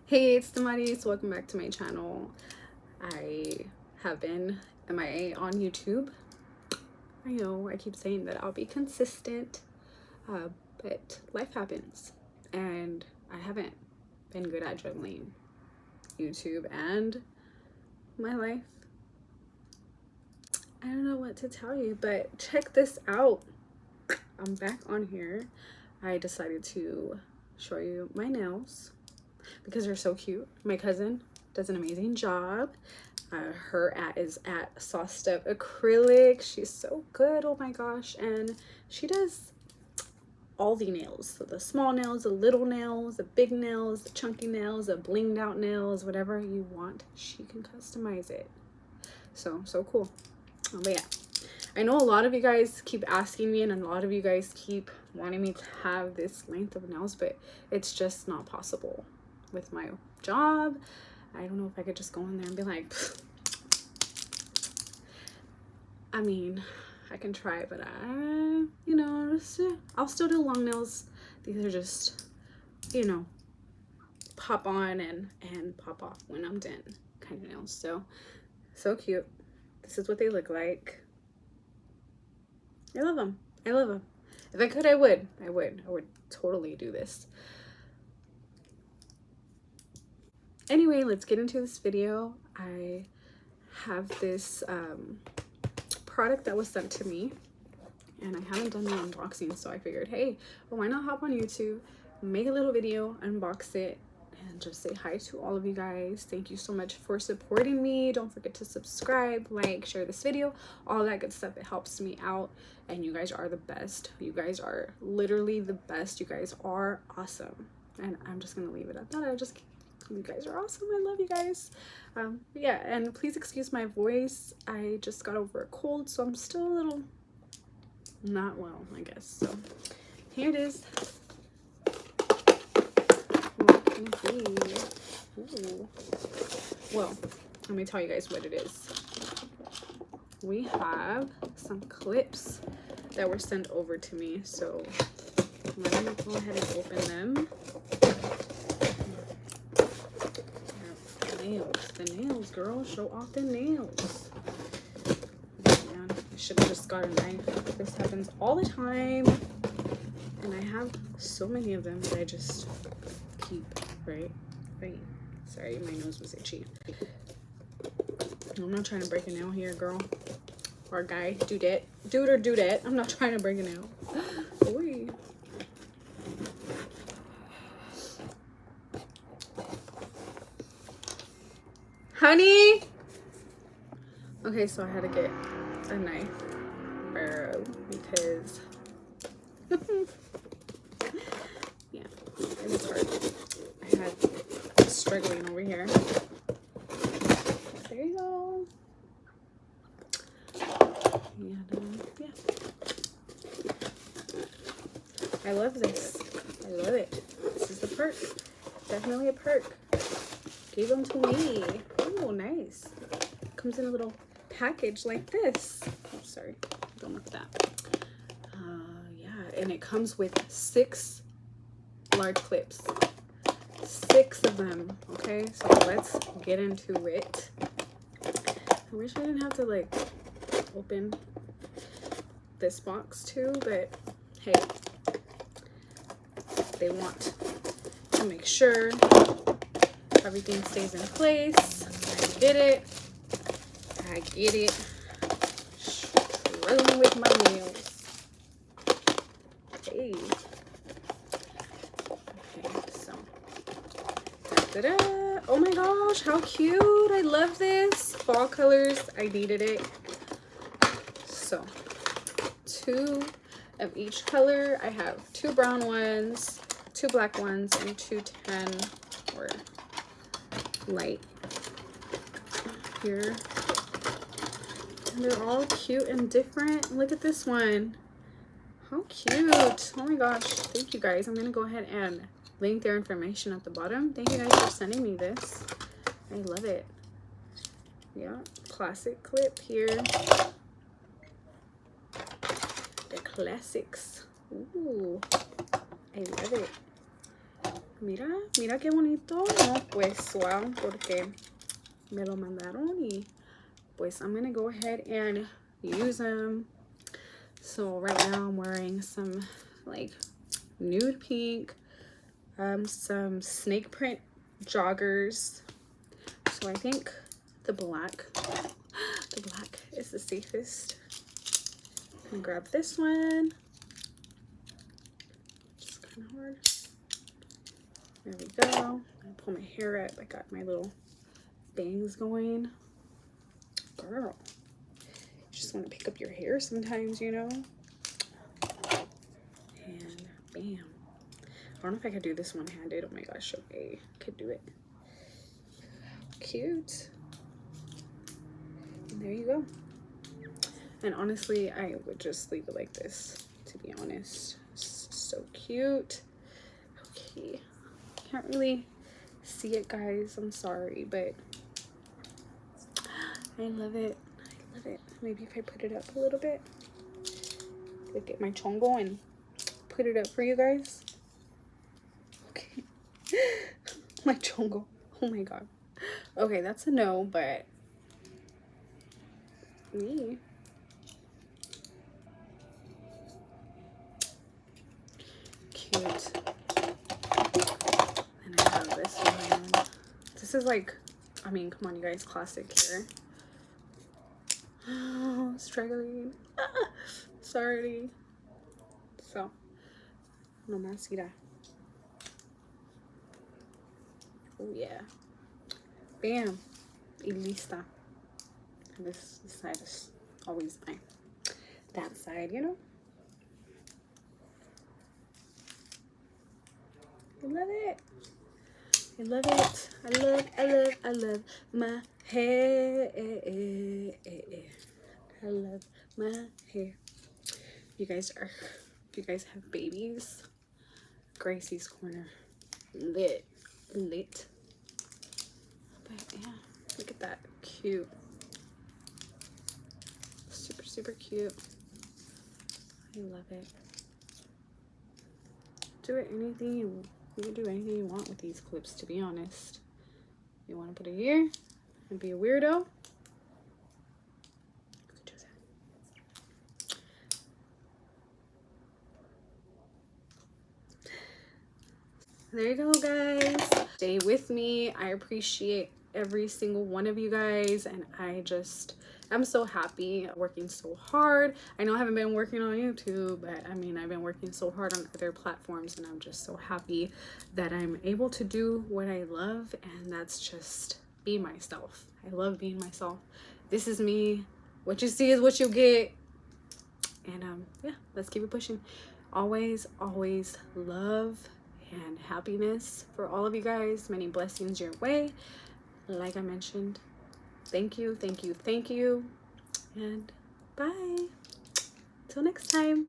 Hey, it's Damaris. Welcome back to my channel. I have been MIA on YouTube. I know I keep saying that I'll be consistent, but life happens and I haven't been good at juggling YouTube and my life. I don't know what to tell you, but check this out. I'm back on here. I decided to show you my nails because they're so cute. My cousin does an amazing job. Her is at Sauced Up Acrylic. She's so good, oh my gosh. And she does all the nails, so the small nails, the little nails, the big nails, the chunky nails, the blinged out nails, whatever you want, she can customize it. So cool. But yeah, I know a lot of you guys keep asking me and a lot of you guys keep wanting me to have this length of nails, but it's just not possible with my job. I don't know if I could just go in there and be like, I mean, I can try it, but I'll still do long nails. These are just, pop on and pop off when I'm done kind of nails. So cute. This is what they look like. I love them. I love them. If I could, I would totally do this. Anyway, let's get into this video. I have this product that was sent to me and I haven't done the unboxing, so I figured, hey, well, why not hop on YouTube, make a little video, unbox it, and just say hi to all of you guys. Thank you so much for supporting me. Don't forget to subscribe, like, share this video, all that good stuff. It helps me out and you guys are the best. You guys are literally the best. You guys are awesome. And I'm just gonna leave it at that. You guys are awesome. I love you guys. Yeah, and please excuse my voice. I just got over a cold, so I'm still a little not well, I guess. So here it is. What can it be? Ooh. Well, let me tell you guys what it is. We have some clips that were sent over to me, so let me go ahead and open them. The nails, girl, show off the nails. Man, I should have just got a knife. This happens all the time and I have so many of them that I just keep. Right, sorry, my nose was itchy. I'm not trying to break a nail here, girl or guy. Dude or dudette. I'm not trying to break a nail. Oy. Honey! Okay, so I had to get a knife because yeah, it was hard. I had struggling over here. There you go. And yeah, I love this. I love it. This is the perk. Definitely a perk. Gave them to me. Oh, nice. Comes in a little package like this. Oh, sorry. Don't look at that. Yeah, and it comes with 6 large clips. 6 of them. Okay, so let's get into it. I wish I didn't have to like open this box too, but hey, they want to make sure everything stays in place. I get it. Struggling with my nails. Hey. Okay, so. Da-da-da. Oh my gosh, how cute. I love this. Fall colors. I needed it. So, 2 of each color. I have 2 brown ones, 2 black ones, and 2 tan or light here. And they're all cute and different. Look at this one. How cute. Oh my gosh. Thank you guys. I'm going to go ahead and link their information at the bottom. Thank you guys for sending me this. I love it. Yeah. Classic clip here. The classics. Ooh. I love it. Mira, mira qué bonito. No, pues wow, porque me lo mandaron y pues I'm gonna go ahead and use them. So right now I'm wearing some like nude pink, some snake print joggers. So I think the black is the safest. I'm gonna grab this one. Just kind of hard. There we go. I pull my hair up. I got my little bangs going. Girl, you just want to pick up your hair sometimes, you know? And bam. I don't know if I could do this one-handed. Oh my gosh, okay. Could do it. Cute. And there you go. And honestly, I would just leave it like this, to be honest. So cute. Okay. Can't really see it, guys. I'm sorry, but I love it. I love it. Maybe if I put it up a little bit. Look at my chongo and put it up for you guys. Okay. My chongo. Oh my god. Okay, that's a no, but me. Cute. And I have this one. This is like, I mean, come on, you guys, classic here. Oh, struggling. Sorry. So, no más irá. Oh yeah. Bam. Y lista. And this side is always mine. That side, you know. I love it. I love it. I love my hair. I love my hair. You guys have babies, Gracie's Corner, lit. But yeah, look at that, cute. Super cute. I love it. Do it anything you can do anything you want with these clips, to be honest. You want to put it here and be a weirdo? There you go, guys. Stay with me. I appreciate every single one of you guys, and I'm so happy working so hard. I know I haven't been working on YouTube, but I mean, I've been working so hard on other platforms, and I'm just so happy that I'm able to do what I love, and that's just be myself. I love being myself. This is me. What you see is what you get. And yeah, let's keep it pushing. Always love and happiness for all of you guys. Many blessings your way. Like I mentioned, thank you, and bye till next time.